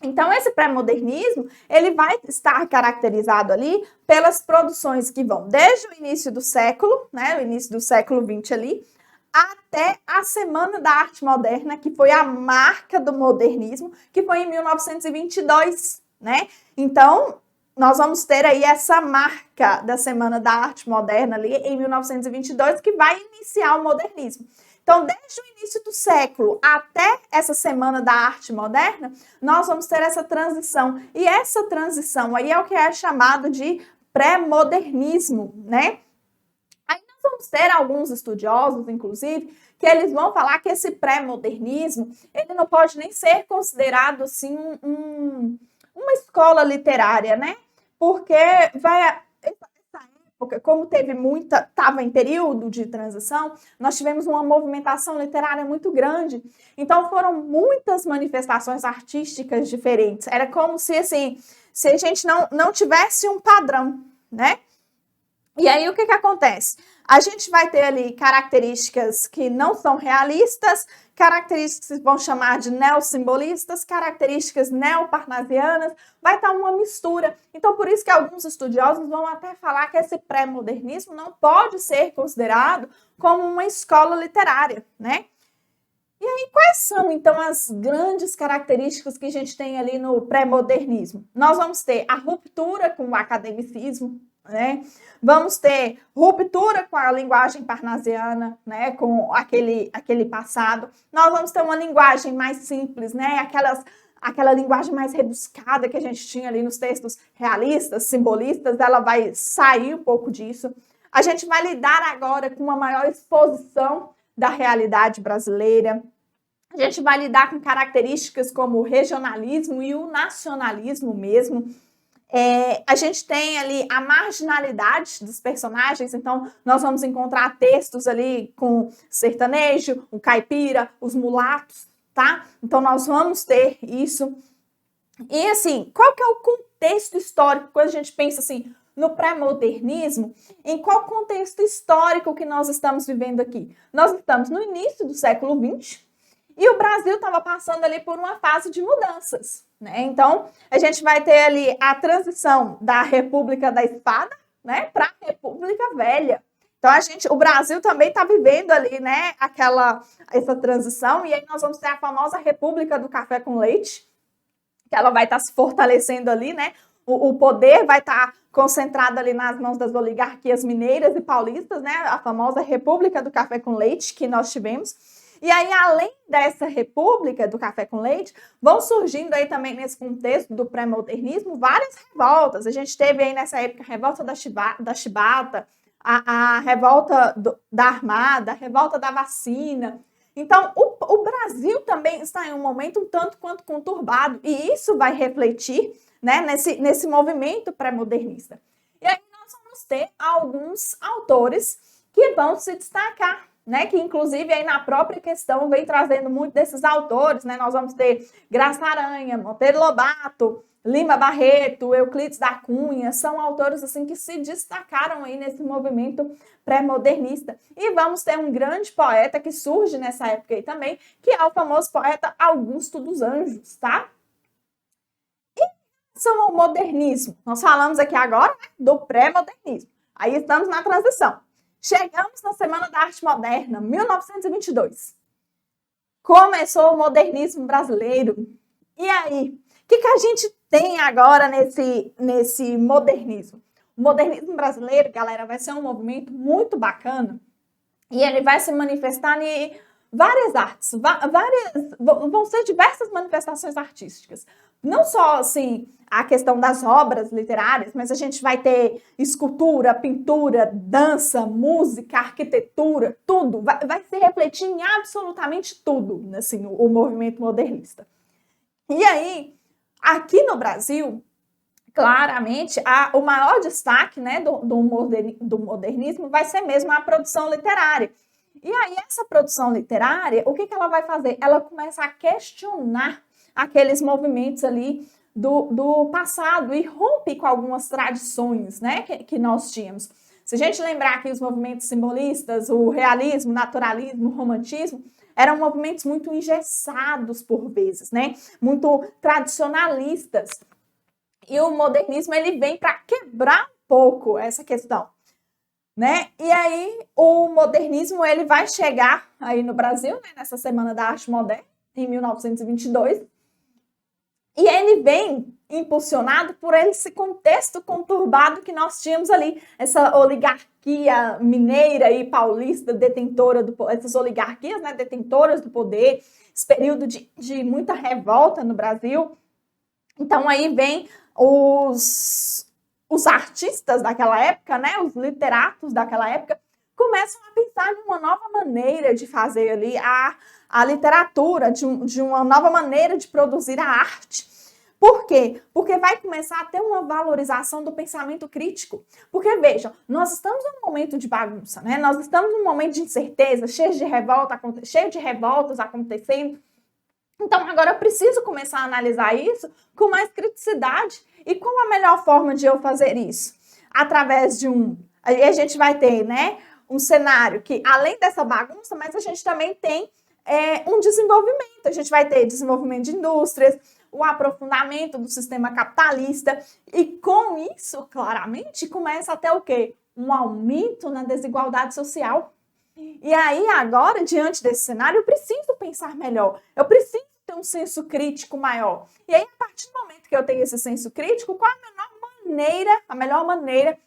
Então, esse pré-modernismo, ele vai estar caracterizado ali pelas produções que vão desde o início do século, né? O início do século XX ali, até a Semana da Arte Moderna, que foi a marca do modernismo, que foi em 1922, né? Então, nós vamos ter aí essa marca da Semana da Arte Moderna ali em 1922, que vai iniciar o modernismo. Então, desde o início do século até essa Semana da Arte Moderna, nós vamos ter essa transição. E essa transição aí é o que é chamado de pré-modernismo, né? Vamos ter alguns estudiosos, inclusive, que eles vão falar que esse pré-modernismo, ele não pode nem ser considerado, assim, uma escola literária, né? Porque essa época, como estava em período de transição, nós tivemos uma movimentação literária muito grande. Então, foram muitas manifestações artísticas diferentes. Era como se, assim, se a gente não tivesse um padrão, né? E aí, o que acontece? A gente vai ter ali características que não são realistas, características que vão chamar de neossimbolistas, características neoparnasianas, vai estar uma mistura. Então, por isso que alguns estudiosos vão até falar que esse pré-modernismo não pode ser considerado como uma escola literária, né? E aí, quais são, então, as grandes características que a gente tem ali no pré-modernismo? Nós vamos ter a ruptura com o academicismo, né? Vamos ter ruptura com a linguagem parnasiana, né? Com aquele passado. Nós vamos ter uma linguagem mais simples, né? Aquela linguagem mais rebuscada que a gente tinha ali nos textos realistas, simbolistas, ela vai sair um pouco disso. A gente vai lidar agora com uma maior exposição da realidade brasileira. A gente vai lidar com características como o regionalismo e o nacionalismo mesmo. A gente tem ali a marginalidade dos personagens, então nós vamos encontrar textos ali com sertanejo, o caipira, os mulatos, tá? Então nós vamos ter isso. E assim, qual que é o contexto histórico quando a gente pensa assim no pré-modernismo? Em qual contexto histórico que nós estamos vivendo aqui? Nós estamos no início do século XX e o Brasil estava passando ali por uma fase de mudanças, né? Então, a gente vai ter ali a transição da República da Espada, né, para a República Velha. Então, o Brasil também está vivendo ali, né, essa transição, e aí nós vamos ter a famosa República do Café com Leite, que ela vai estar se fortalecendo ali, né? O poder vai estar concentrado ali nas mãos das oligarquias mineiras e paulistas, né? A famosa República do Café com Leite que nós tivemos. E aí, além dessa república do café com leite, vão surgindo aí também nesse contexto do pré-modernismo várias revoltas. A gente teve aí nessa época a revolta da chibata, a revolta da armada, a revolta da vacina. Então, o Brasil também está em um momento um tanto quanto conturbado, e isso vai refletir, né, nesse movimento pré-modernista. E aí nós vamos ter alguns autores que vão se destacar, né, que inclusive aí na própria questão vem trazendo muito desses autores, né? Nós vamos ter Graça Aranha, Monteiro Lobato, Lima Barreto, Euclides da Cunha, são autores assim que se destacaram aí nesse movimento pré-modernista. E vamos ter um grande poeta que surge nessa época aí também, que é o famoso poeta Augusto dos Anjos, tá? E são o modernismo. Nós falamos aqui agora, né, do pré-modernismo. Aí estamos na transição. Chegamos na Semana da Arte Moderna, 1922. Começou o modernismo brasileiro. E aí, o que a gente tem agora nesse modernismo? O modernismo brasileiro, galera, vai ser um movimento muito bacana e ele vai se manifestar em várias artes, vão ser diversas manifestações artísticas. Não só, assim, a questão das obras literárias, mas a gente vai ter escultura, pintura, dança, música, arquitetura, tudo. Vai se refletir em absolutamente tudo, assim, o movimento modernista. E aí, aqui no Brasil, claramente, o maior destaque, né, do modernismo vai ser mesmo a produção literária. E aí, essa produção literária, o que ela vai fazer? Ela começa a questionar aqueles movimentos ali do passado e rompe com algumas tradições, né, que nós tínhamos. Se a gente lembrar aqui os movimentos simbolistas, o realismo, naturalismo, o romantismo, eram movimentos muito engessados por vezes, né, muito tradicionalistas. E o modernismo ele vem para quebrar um pouco essa questão, né? E aí o modernismo ele vai chegar aí no Brasil, né, nessa Semana da Arte Moderna, em 1922, e ele vem impulsionado por esse contexto conturbado que nós tínhamos ali, essa oligarquia mineira e paulista detentora essas oligarquias, né, detentoras do poder, esse período de muita revolta no Brasil. Então aí vem os artistas daquela época, né, os literatos daquela época, começam a pensar em uma nova maneira de fazer ali a literatura, de uma nova maneira de produzir a arte. Por quê? Porque vai começar a ter uma valorização do pensamento crítico. Porque, vejam, nós estamos num momento de bagunça, né? Nós estamos num momento de incerteza, cheio de revoltas acontecendo. Então, agora eu preciso começar a analisar isso com mais criticidade. E qual a melhor forma de eu fazer isso? Através de Aí a gente vai ter, né, um cenário que, além dessa bagunça, mas a gente também tem um desenvolvimento. A gente vai ter desenvolvimento de indústrias, o aprofundamento do sistema capitalista. E com isso, claramente, começa até o quê? Um aumento na desigualdade social. E aí, agora, diante desse cenário, eu preciso pensar melhor. Eu preciso ter um senso crítico maior. E aí, a partir do momento que eu tenho esse senso crítico, qual a melhor maneira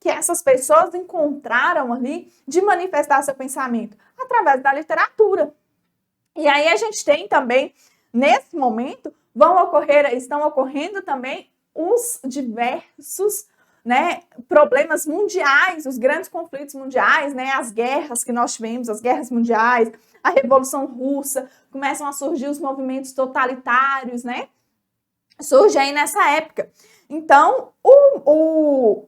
que essas pessoas encontraram ali de manifestar seu pensamento? Através da literatura. E aí a gente tem também, nesse momento, estão ocorrendo também os diversos, né, problemas mundiais, os grandes conflitos mundiais, né, as guerras que nós tivemos, as guerras mundiais, a Revolução Russa, começam a surgir os movimentos totalitários, né, surge aí nessa época. Então,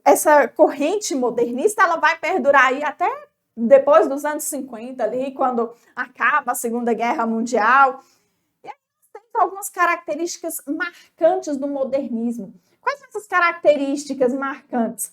essa corrente modernista, ela vai perdurar aí até depois dos anos 50 ali, quando acaba a Segunda Guerra Mundial. E aí tem algumas características marcantes do modernismo. Quais são essas características marcantes?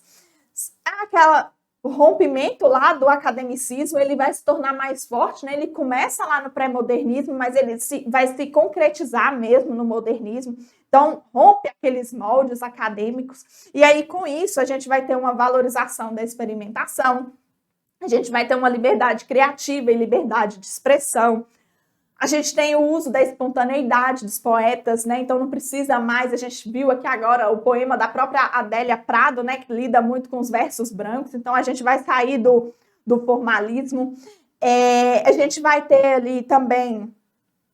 O rompimento lá do academicismo, ele vai se tornar mais forte, né? Ele começa lá no pré-modernismo, mas ele vai se concretizar mesmo no modernismo. Então, rompe aqueles moldes acadêmicos. E aí, com isso, a gente vai ter uma valorização da experimentação, a gente vai ter uma liberdade criativa e liberdade de expressão. A gente tem o uso da espontaneidade dos poetas, né? Então não precisa mais, a gente viu aqui agora o poema da própria Adélia Prado, né? Que lida muito com os versos brancos, então a gente vai sair do formalismo. A gente vai ter ali também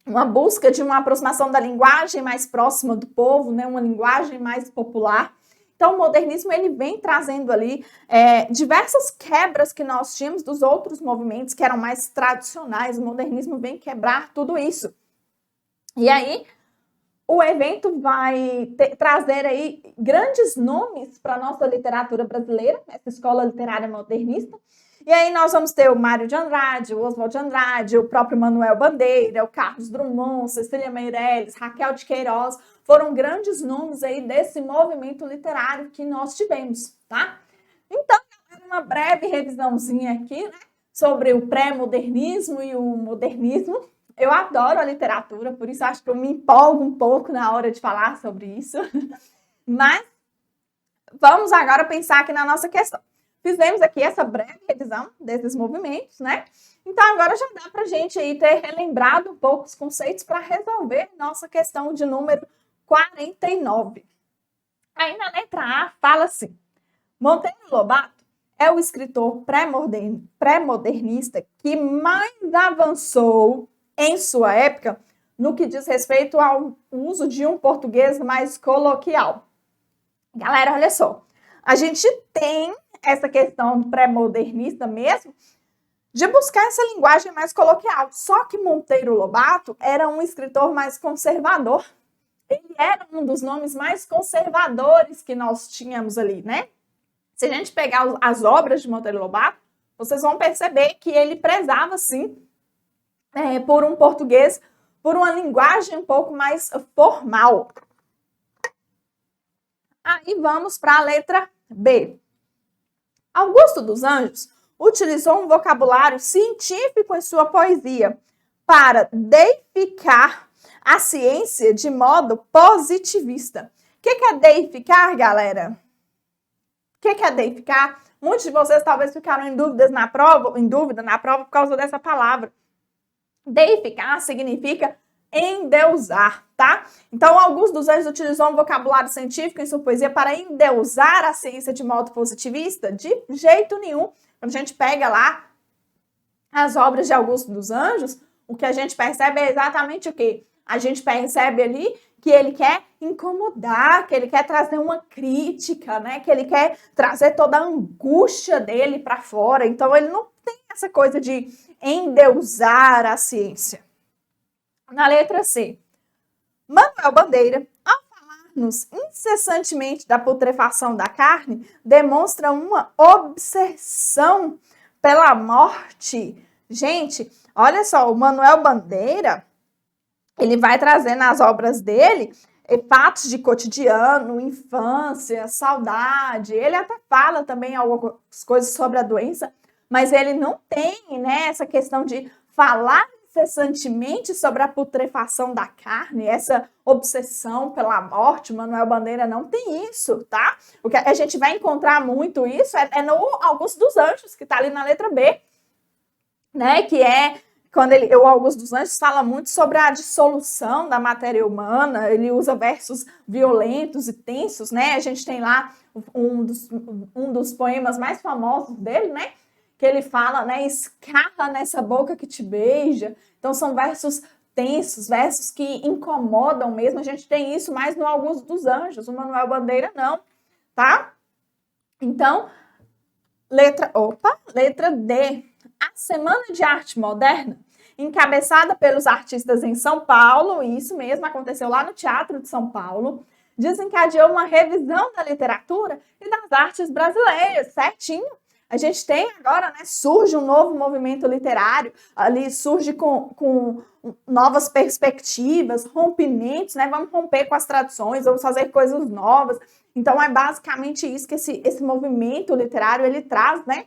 uma busca de uma aproximação da linguagem mais próxima do povo, né? Uma linguagem mais popular. Então, o modernismo ele vem trazendo ali diversas quebras que nós tínhamos dos outros movimentos que eram mais tradicionais. O modernismo vem quebrar tudo isso. E aí, o evento vai trazer aí grandes nomes para a nossa literatura brasileira, essa escola literária modernista. E aí nós vamos ter o Mário de Andrade, o Oswald de Andrade, o próprio Manuel Bandeira, o Carlos Drummond, Cecília Meirelles, Raquel de Queiroz, foram grandes nomes aí desse movimento literário que nós tivemos, tá? Então, uma breve revisãozinha aqui, né, sobre o pré-modernismo e o modernismo. Eu adoro a literatura, por isso acho que eu me empolgo um pouco na hora de falar sobre isso. Mas vamos agora pensar aqui na nossa questão. Fizemos aqui essa breve revisão desses movimentos, né? Então, agora já dá para a gente aí ter relembrado um pouco os conceitos para resolver nossa questão de número 49. Aí, na letra A, fala assim: Monteiro Lobato é o escritor pré-modernista que mais avançou em sua época no que diz respeito ao uso de um português mais coloquial. Galera, olha só, a gente tem essa questão pré-modernista mesmo, de buscar essa linguagem mais coloquial. Só que Monteiro Lobato era um escritor mais conservador. Ele era um dos nomes mais conservadores que nós tínhamos ali, né? Se a gente pegar as obras de Monteiro Lobato, vocês vão perceber que ele prezava, sim, por um português, por uma linguagem um pouco mais formal. Aí vamos para a letra B. Augusto dos Anjos utilizou um vocabulário científico em sua poesia para deificar a ciência de modo positivista. O que é deificar, galera? O que é deificar? Muitos de vocês talvez ficaram em dúvida na prova por causa dessa palavra. Deificar significa endeusar, tá? Então, Augusto dos Anjos utilizou um vocabulário científico em sua poesia para endeusar a ciência de modo positivista? De jeito nenhum. Quando a gente pega lá as obras de Augusto dos Anjos, o que a gente percebe é exatamente o quê? A gente percebe ali que ele quer incomodar, que ele quer trazer uma crítica, né? Que ele quer trazer toda a angústia dele para fora. Então, ele não tem essa coisa de endeusar a ciência. Na letra C, Manuel Bandeira, ao falar-nos incessantemente da putrefação da carne, demonstra uma obsessão pela morte. Gente, olha só, o Manuel Bandeira, ele vai trazer nas obras dele fatos de cotidiano, infância, saudade. Ele até fala também algumas coisas sobre a doença, mas ele não tem, né, essa questão de falar incessantemente sobre a putrefação da carne, essa obsessão pela morte. Manuel Bandeira não tem isso, tá? O que a gente vai encontrar muito isso é no Augusto dos Anjos, que está ali na letra B, né? Que é quando o Augusto dos Anjos fala muito sobre a dissolução da matéria humana, ele usa versos violentos e tensos, né? A gente tem lá um dos poemas mais famosos dele, né? Que ele fala, né? Escarra nessa boca que te beija. Então são versos tensos, versos que incomodam mesmo. A gente tem isso mais no Augusto dos Anjos, o Manuel Bandeira não, tá? Então, letra D. A Semana de Arte Moderna, encabeçada pelos artistas em São Paulo, isso mesmo, aconteceu lá no Teatro de São Paulo, desencadeou uma revisão da literatura e das artes brasileiras, certinho. A gente tem agora, né, surge um novo movimento literário, ali surge com novas perspectivas, rompimentos, né, vamos romper com as tradições, vamos fazer coisas novas. Então, é basicamente isso que esse movimento literário, ele traz, né?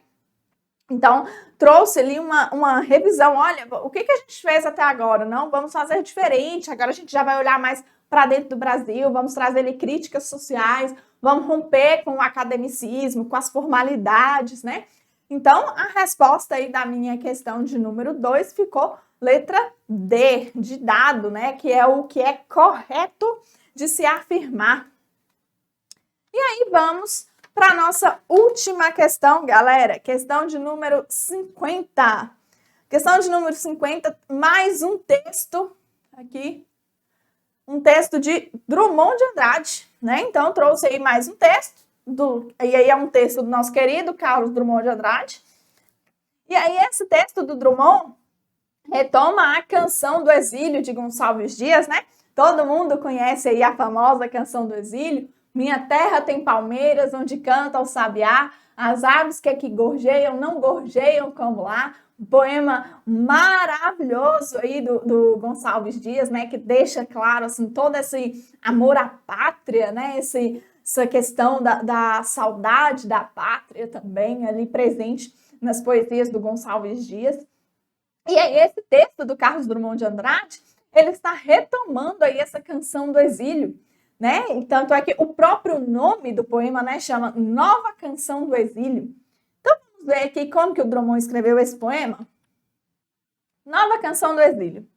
Então, trouxe ali uma revisão. Olha, o que a gente fez até agora? Não, vamos fazer diferente. Agora a gente já vai olhar mais para dentro do Brasil, vamos trazer ali críticas sociais, vamos romper com o academicismo, com as formalidades, né? Então, a resposta aí da minha questão de número 2 ficou letra D, de dado, né? Que é o que é correto de se afirmar. E aí, vamos para a nossa última questão, galera. Questão de número 50. Questão de número 50, mais um texto aqui. Um texto de Drummond de Andrade, né? Então, trouxe aí mais um texto. E aí é um texto do nosso querido Carlos Drummond de Andrade. E aí esse texto do Drummond retoma a Canção do Exílio de Gonçalves Dias, né? Todo mundo conhece aí a famosa Canção do Exílio. Minha terra tem palmeiras onde canta o sabiá, as aves que aqui gorjeiam não gorjeiam como lá. Um poema maravilhoso aí do Gonçalves Dias, né, que deixa claro assim todo esse amor à pátria, né, essa questão da saudade da pátria também ali presente nas poesias do Gonçalves Dias. E aí esse texto do Carlos Drummond de Andrade, ele está retomando aí essa Canção do Exílio, né? E tanto é que o próprio nome do poema, né, chama Nova Canção do Exílio. Então vamos ver aqui como que o Drummond escreveu esse poema. Nova Canção do Exílio.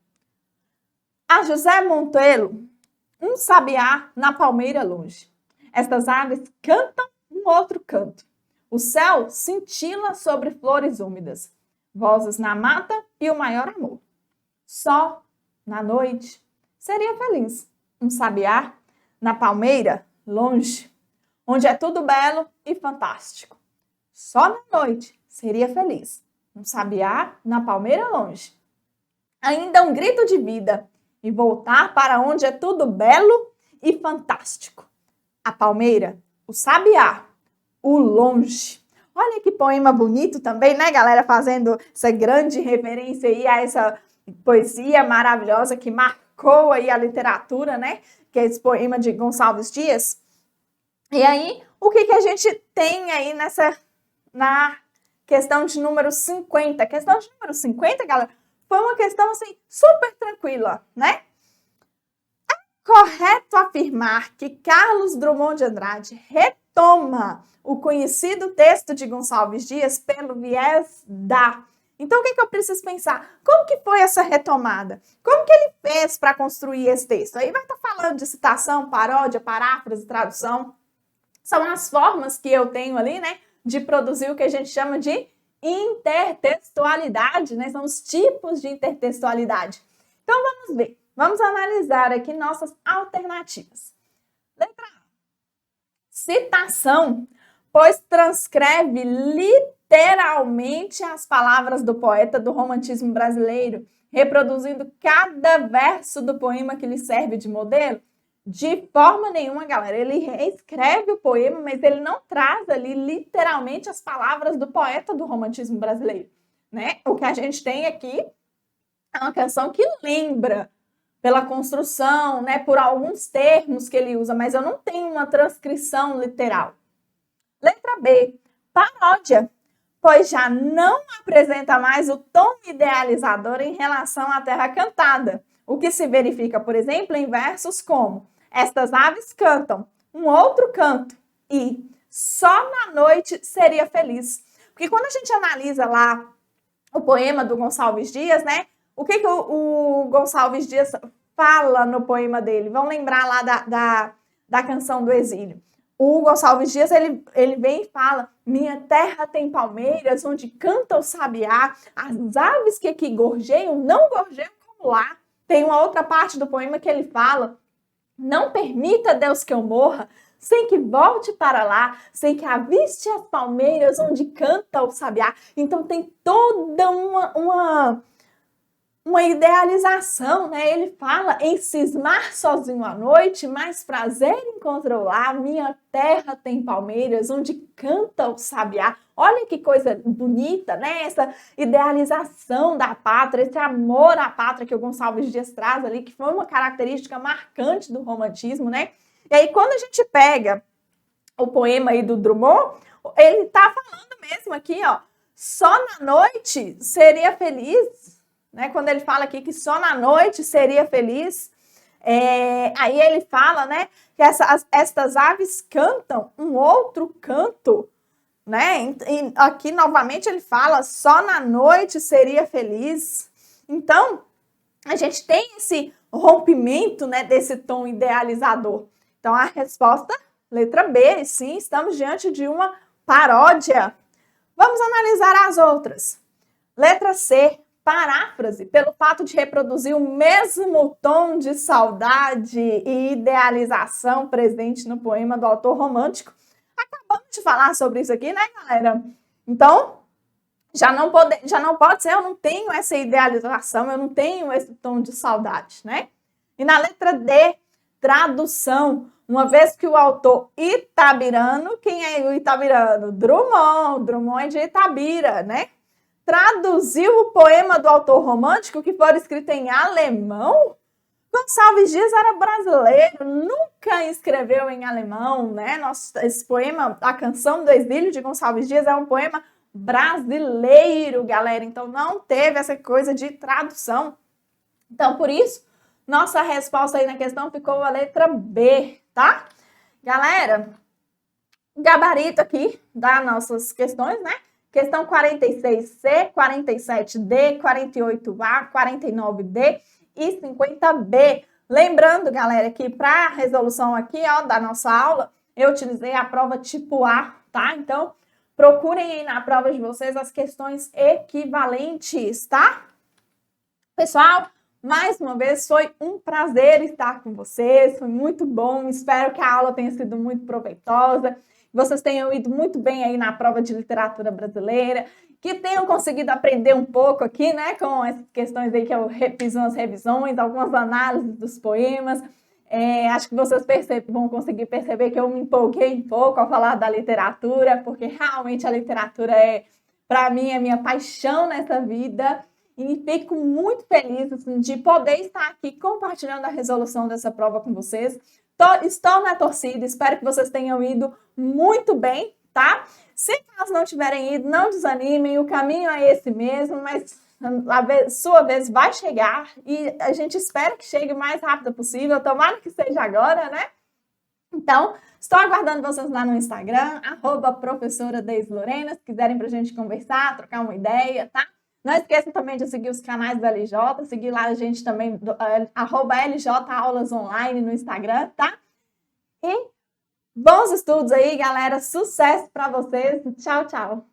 A José Monteiro, um sabiá na palmeira longe. Estas aves cantam um outro canto. O céu cintila sobre flores úmidas. Vozes na mata e o maior amor. Só na noite seria feliz. Um sabiá na palmeira, longe, onde é tudo belo e fantástico. Só na noite seria feliz. Um sabiá na palmeira, longe. Ainda um grito de vida e voltar para onde é tudo belo e fantástico. A palmeira, o sabiá, o longe. Olha que poema bonito também, né, galera? Fazendo essa grande referência aí a essa poesia maravilhosa que marcou aí a literatura, né? Que é esse poema de Gonçalves Dias. E aí, o que a gente tem aí na questão de número 50? A questão de número 50, galera, foi uma questão assim super tranquila, né? É correto afirmar que Carlos Drummond de Andrade retoma o conhecido texto de Gonçalves Dias pelo viés da... Então, o que eu preciso pensar? Como que foi essa retomada? Como que ele fez para construir esse texto? Aí vai estar falando de citação, paródia, paráfrase, tradução. São as formas que eu tenho ali, né, de produzir o que a gente chama de intertextualidade, né? São os tipos de intertextualidade. Então, vamos ver. Vamos analisar aqui nossas alternativas. Letra A. Citação, pois transcreve literalmente as palavras do poeta do romantismo brasileiro, reproduzindo cada verso do poema que lhe serve de modelo. De forma nenhuma, galera, ele reescreve o poema, mas ele não traz ali literalmente as palavras do poeta do romantismo brasileiro, né? O que a gente tem aqui é uma canção que lembra pela construção, né, por alguns termos que ele usa, mas eu não tenho uma transcrição literal. Letra B, paródia, pois já não apresenta mais o tom idealizador em relação à terra cantada, o que se verifica, por exemplo, em versos como estas aves cantam, um outro canto e só na noite seria feliz. Porque quando a gente analisa lá o poema do Gonçalves Dias, né, O que o Gonçalves Dias fala no poema dele? Vamos lembrar lá da canção do exílio. O Gonçalves Dias, ele vem e fala: minha terra tem palmeiras, onde canta o sabiá, as aves que aqui gorjeiam, não gorjeiam como lá. Tem uma outra parte do poema que ele fala: não permita, Deus, que eu morra, sem que volte para lá, sem que aviste as palmeiras onde canta o sabiá. Então tem toda uma idealização, né? Ele fala em cismar sozinho à noite, mais prazer encontrou lá, minha terra tem palmeiras, onde canta o sabiá. Olha que coisa bonita, né? Essa idealização da pátria, esse amor à pátria que o Gonçalves Dias traz ali, que foi uma característica marcante do romantismo, né? E aí, quando a gente pega o poema aí do Drummond, ele tá falando mesmo aqui, ó, só na noite seria feliz, né? Quando ele fala aqui que só na noite seria feliz, aí ele fala, né, que estas aves cantam um outro canto, né? E aqui novamente ele fala só na noite seria feliz. Então, a gente tem esse rompimento, né, desse tom idealizador. Então, a resposta, letra B, sim, estamos diante de uma paródia. Vamos analisar as outras. Letra C, paráfrase, pelo fato de reproduzir o mesmo tom de saudade e idealização presente no poema do autor romântico. Acabamos de falar sobre isso aqui, né, galera? Então, já não pode ser, eu não tenho essa idealização, eu não tenho esse tom de saudade, né? E na letra D, tradução. Uma vez que o autor itabirano, quem é o itabirano? Drummond é de Itabira, né? Traduziu o poema do autor romântico que foi escrito em alemão. Gonçalves Dias era brasileiro, nunca escreveu em alemão, né? Esse poema, a canção do exílio de Gonçalves Dias, é um poema brasileiro, galera. Então não teve essa coisa de tradução. Então, por isso, nossa resposta aí na questão ficou a letra B, tá? Galera, gabarito aqui das nossas questões, né? Questão 46C, 47D, 48A, 49D e 50B. Lembrando, galera, que para a resolução aqui, ó, da nossa aula, eu utilizei a prova tipo A, tá? Então, procurem aí na prova de vocês as questões equivalentes, tá? Pessoal, mais uma vez, foi um prazer estar com vocês, foi muito bom, espero que a aula tenha sido muito proveitosa, vocês tenham ido muito bem aí na prova de literatura brasileira, que tenham conseguido aprender um pouco aqui, né, com essas questões aí que eu fiz umas revisões, algumas análises dos poemas. Acho que vocês vão conseguir perceber que eu me empolguei um pouco ao falar da literatura, porque realmente a literatura para mim, é minha paixão nessa vida. E fico muito feliz assim, de poder estar aqui compartilhando a resolução dessa prova com vocês. Estou na torcida, espero que vocês tenham ido muito bem, tá? Se caso não tiverem ido, não desanimem, o caminho é esse mesmo, mas sua vez vai chegar e a gente espera que chegue o mais rápido possível, tomara que seja agora, né? Então, estou aguardando vocês lá no Instagram, @professora Deise Lorena, se quiserem pra gente conversar, trocar uma ideia, tá? Não esqueçam também de seguir os canais do LJ, seguir lá a gente também, @LJ Aulas Online no Instagram, tá? E bons estudos aí, galera. Sucesso para vocês. Tchau, tchau.